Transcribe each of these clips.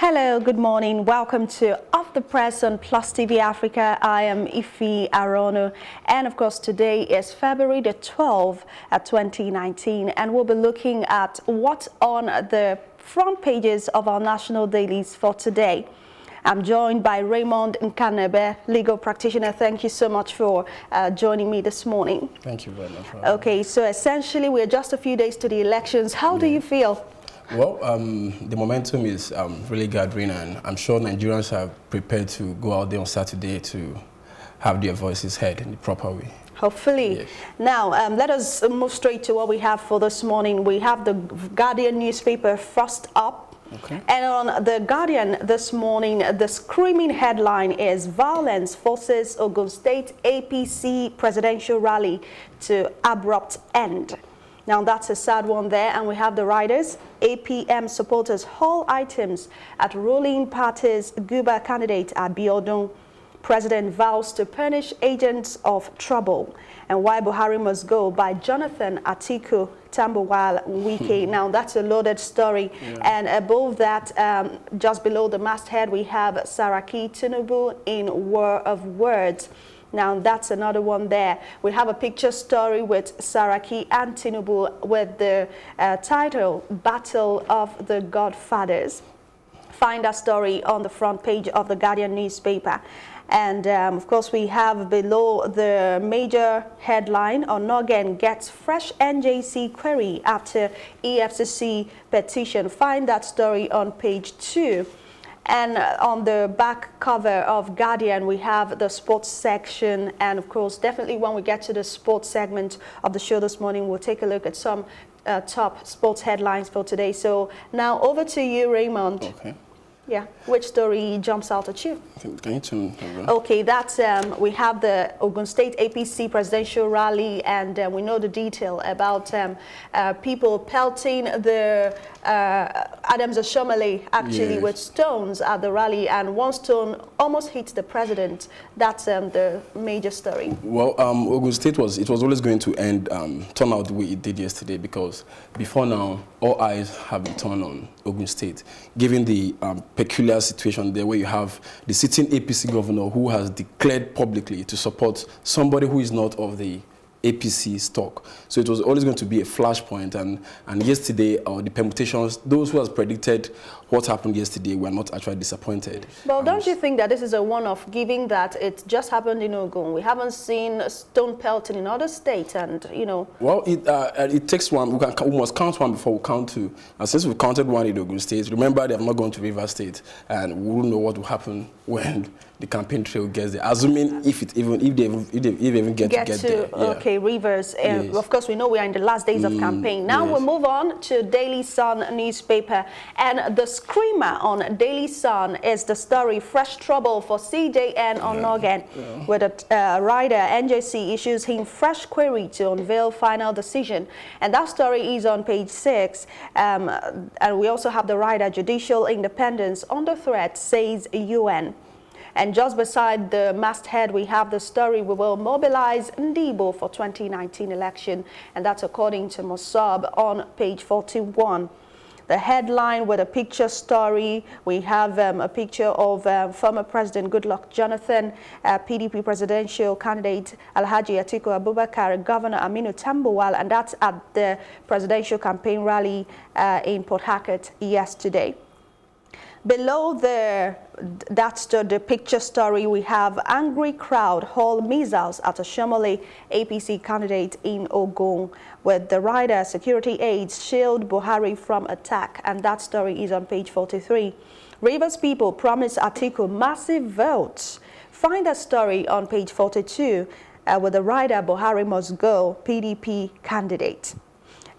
Hello, good morning. Welcome to Off the Press on Plus TV Africa. I am Ifi Arono, and of course today is February the 12th, 2019, and we'll be looking at what's on the front pages of our national dailies for today. I'm joined by Raymond Nkanebe, legal practitioner. Thank you so much for joining me this morning. Thank you very much. Okay, so essentially we're just a few days to the elections. How do you feel? Well, the momentum is really gathering, and I'm sure Nigerians are prepared to go out there on Saturday to have their voices heard in the proper way. Hopefully. Yes. Now, let us move straight to what we have for this morning. We have the Guardian newspaper first up. Okay. And on the Guardian this morning, the screaming headline is "Violence Forces Ogun State APC Presidential Rally to Abrupt End." Now that's a sad one there, and we have the riders. APM supporters haul items at ruling party's Guber candidate Abiodun. President vows to punish agents of trouble. And Why Buhari Must Go by Jonathan Atiku Tambuwal Wike. Now that's a loaded story. Yeah. And above that, just below the masthead, we have Saraki Tinubu in War of Words. Now that's another one there. We have a picture story with Saraki and Tinubu with the title Battle of the Godfathers. Find that story on the front page of the Guardian newspaper. And of course we have below the major headline, Onogen gets fresh NJC query after EFCC petition. Find that story on page 2. And on the back cover of Guardian, we have the sports section. And of course, definitely when we get to the sports segment of the show this morning, we'll take a look at some top sports headlines for today. So now over to you, Raymond. Okay. Yeah, which story jumps out at you? Can you turn over? Okay, that's we have the Ogun State APC presidential rally, and we know the detail about people pelting the Adams Oshomole actually with stones at the rally, and one stone almost hit the president. That's the major story. Well, Ogun State was always going to turn out the way it did yesterday, because before now all eyes have been turned on Ogun State, given the peculiar situation there where you have the sitting APC governor who has declared publicly to support somebody who is not of the APC stock. So it was always going to be a flashpoint, and yesterday the permutations, those who has predicted what happened yesterday were not actually disappointed. Well, don't you think that this is a one-off, given that it just happened in Ogun? We haven't seen stone pelting in other states, and you know. Well, it takes one. We must count one before we count two. And since we counted one in Ogun State, remember they have not gone to Rivers State, and we wouldn't know what will happen when the campaign trail gets there. Assuming if they even get to there. Okay, yeah. Rivers. Yes. Of course, we know we are in the last days of campaign. Now yes. we'll move on to Daily Sun newspaper, and the screamer on Daily Sun is the story "Fresh Trouble for CJN Onogen," where the rider NJC issues him fresh query to unveil final decision, and that story is on page 6. And we also have the rider "Judicial Independence under threat," says UN. And just beside the masthead, we have the story "We will mobilize Ndibo for 2019 election," and that's according to Mossab on page 41. The headline with a picture story, we have a picture of former President Goodluck Jonathan, PDP presidential candidate Alhaji Atiku Abubakar, Governor Aminu Tambuwal, and that's at the presidential campaign rally in Port Harcourt yesterday. Below the picture story, we have angry crowd haul missiles at Oshomole APC candidate in Ogun, with the rider security aides shield Buhari from attack, and that story is on page 43. Rivers people promise Atiku massive votes. Find that story on page 42 with the rider Buhari Must Go PDP candidate.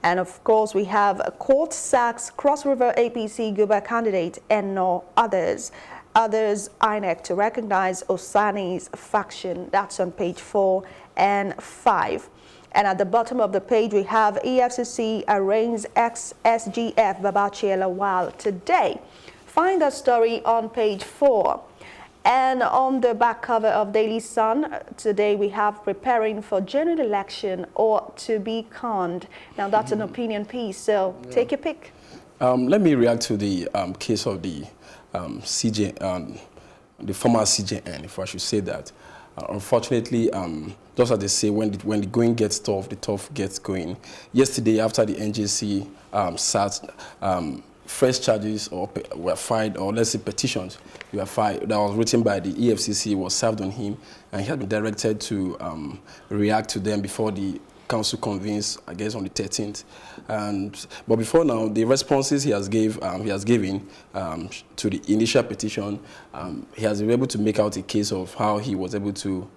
And of course, we have a court sacks Cross River APC Guber candidate and no others. Others INEC to recognize Osani's faction. That's on page 4 and 5. And at the bottom of the page, we have EFCC arraigns ex-SGF Babachi Lawal today. Find that story on page 4. And on the back cover of Daily Sun, today we have preparing for general election or to be conned. Now that's an opinion piece, so take your pick. Let me react to the case of the the former CJN, if I should say that. Unfortunately, just as they say, when the going gets tough, the tough gets going. Yesterday, after the NJC sat, fresh charges were filed, or let's say petitions were filed, that was written by the EFCC, was served on him, and he had been directed to react to them before the council convenes, I guess, on the 13th. But before now, the responses he has given to the initial petition, he has been able to make out a case of how he was able to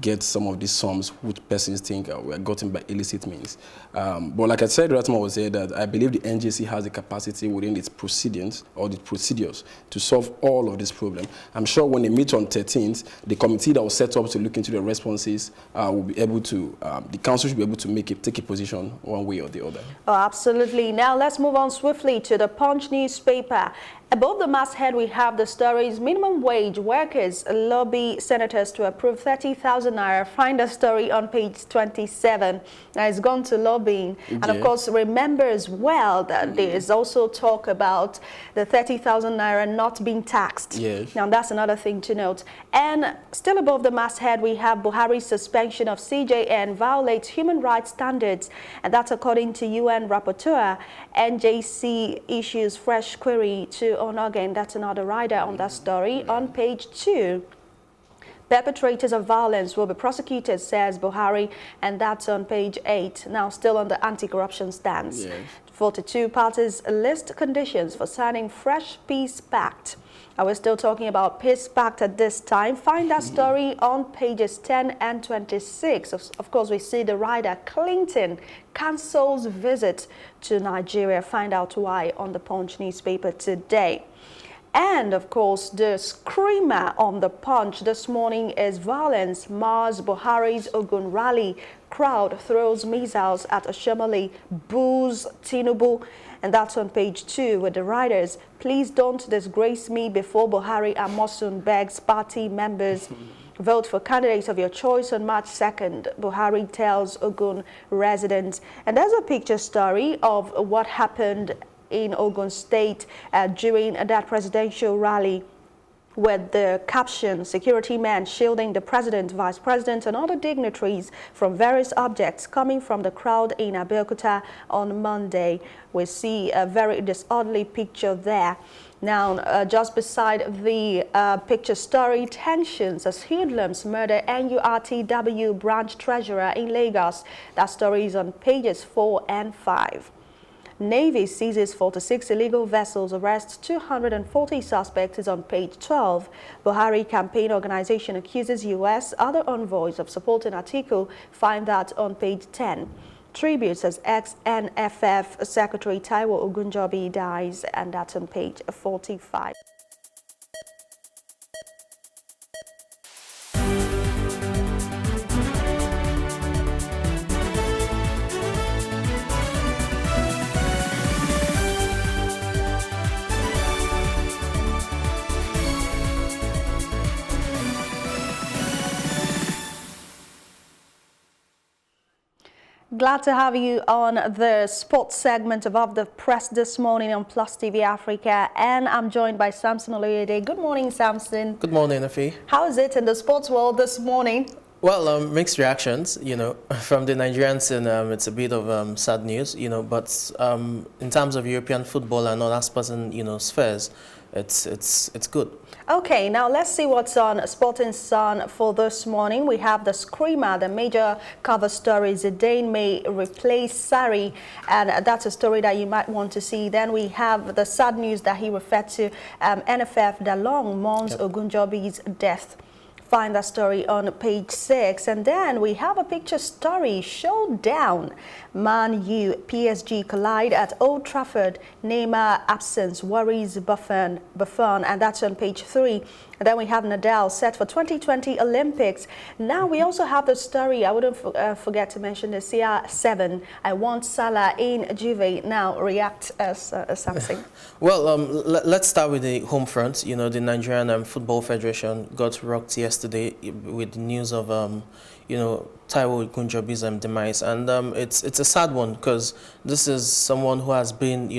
get some of these sums which persons think were gotten by illicit means. But like I said, Ratma was saying that I believe the NJC has the capacity within its proceedings or the procedures to solve all of this problem. I'm sure when they meet on 13th, the committee that was set up to look into the responses will be able to, the council should be able to take a position one way or the other. Oh, absolutely. Now let's move on swiftly to the Punch newspaper. Above the masthead, we have the stories: minimum wage workers lobby senators to approve 30,000 naira. Find the story on page 27. Now it's gone to lobbying. And of course, remember as well that there is also talk about the 30,000 naira not being taxed. Yes. Now that's another thing to note. And still above the masthead, we have Buhari's suspension of CJN violates human rights standards. And that's according to UN rapporteur. NJC issues fresh query to Onogen. That's another rider on that story. On page 2, perpetrators of violence will be prosecuted, says Buhari, and that's on page 8. Now still on the anti-corruption stance. Yes. 42 parties list conditions for signing fresh peace pact. And we're still talking about peace pact at this time. Find that story on pages 10 and 26. Of course, we see the rider Clinton cancels visit to Nigeria. Find out why on the Punch newspaper today. And of course, the screamer on the Punch this morning is violence mars Buhari's Ogun rally. Crowd throws missiles at Ashomole, boos Tinubu. And that's on page 2 with the writers. Please don't disgrace me before Buhari. Amosun begs party members. Vote for candidates of your choice on March 2nd, Buhari tells Ogun residents. And there's a picture story of what happened in Ogun State during that presidential rally, with the caption, security men shielding the president, vice president and other dignitaries from various objects coming from the crowd in Abeokuta on Monday. We see a very disorderly picture there. Now, just beside the picture story, tensions as hoodlums murder NURTW branch treasurer in Lagos. That story is on pages 4 and 5. Navy seizes 46 illegal vessels, arrests 240 suspects is on page 12. Buhari campaign organization accuses U.S. other envoys of supporting Atiku. Find that on page 10. Tributes as ex-NFF Secretary Taiwo Ogunjobi dies, and that's on page 45. Glad to have you on the sports segment of Off the Press this morning on Plus TV Africa, and I'm joined by Samson Oloyede. Good morning, Samson. Good morning, Afi. How is it in the sports world this morning? Well, mixed reactions, from the Nigerians, and it's a bit of sad news, but in terms of European football and other sports and, spheres, it's good. Okay, now let's see what's on Sporting Sun for this morning. We have the screamer, the major cover story. Zidane may replace Sarri, and that's a story that you might want to see. Then we have the sad news that he referred to, NFF Dalong mourns Ogunjobi's death. Find that story on page 6. And then we have a picture story, showdown. Man U, PSG collide at Old Trafford. Neymar absence worries Buffon, and that's on page 3. And then we have Nadal set for 2020 Olympics. Now we also have the story, I wouldn't forget to mention the CR7. I want Salah in Juve. Now react as something. Well, let's start with the home front. The Nigerian Football Federation got rocked yesterday yesterday with the news of Taiwo Ogunjobi's demise, and it's a sad one because this is someone who has been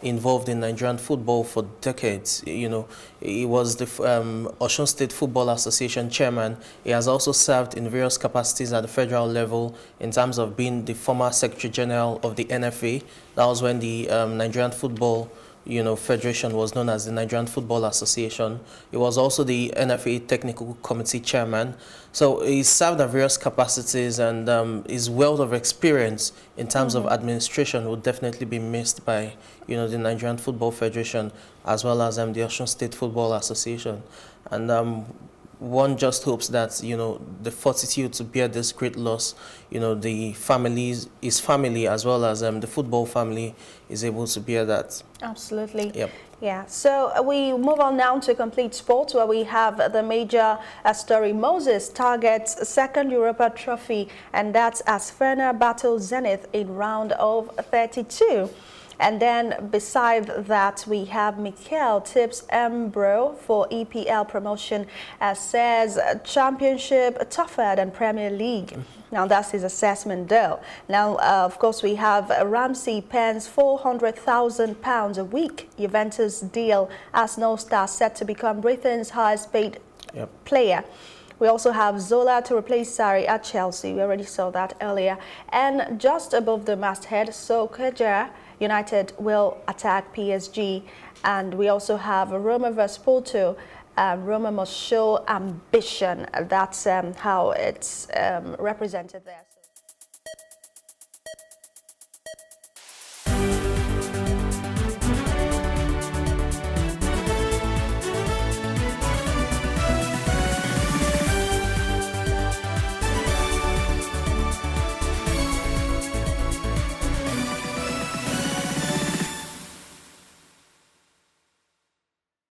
involved in Nigerian football for decades. He was the Osun State Football Association chairman. He has also served in various capacities at the federal level in terms of being the former Secretary General of the NFA. That was when the Nigerian Football Federation was known as the Nigerian Football Association. He was also the NFA Technical Committee Chairman. So he served at various capacities, and his wealth of experience in terms of administration would definitely be missed by, the Nigerian Football Federation, as well as the Osun State Football Association. And one just hopes that, the fortitude to bear this great loss, the families, his family, as well as the football family is able to bear that. Absolutely. Yep. Yeah, so we move on now to complete sports, where we have the major story. Moses targets second Europa trophy, and that's as Fener battles Zenit in round of 32. And then beside that, we have Mikel tips Embro for EPL promotion, says championship tougher than Premier League. Now, that's his assessment, though. Now, of course, we have Ramsey pens £400,000 a week. Juventus deal. Arsenal star set to become Britain's highest paid player. We also have Zola to replace Sarri at Chelsea. We already saw that earlier. And just above the masthead, Solskjaer United will attack PSG. And we also have Roma vs Porto. Roma must show ambition. That's how it's represented there.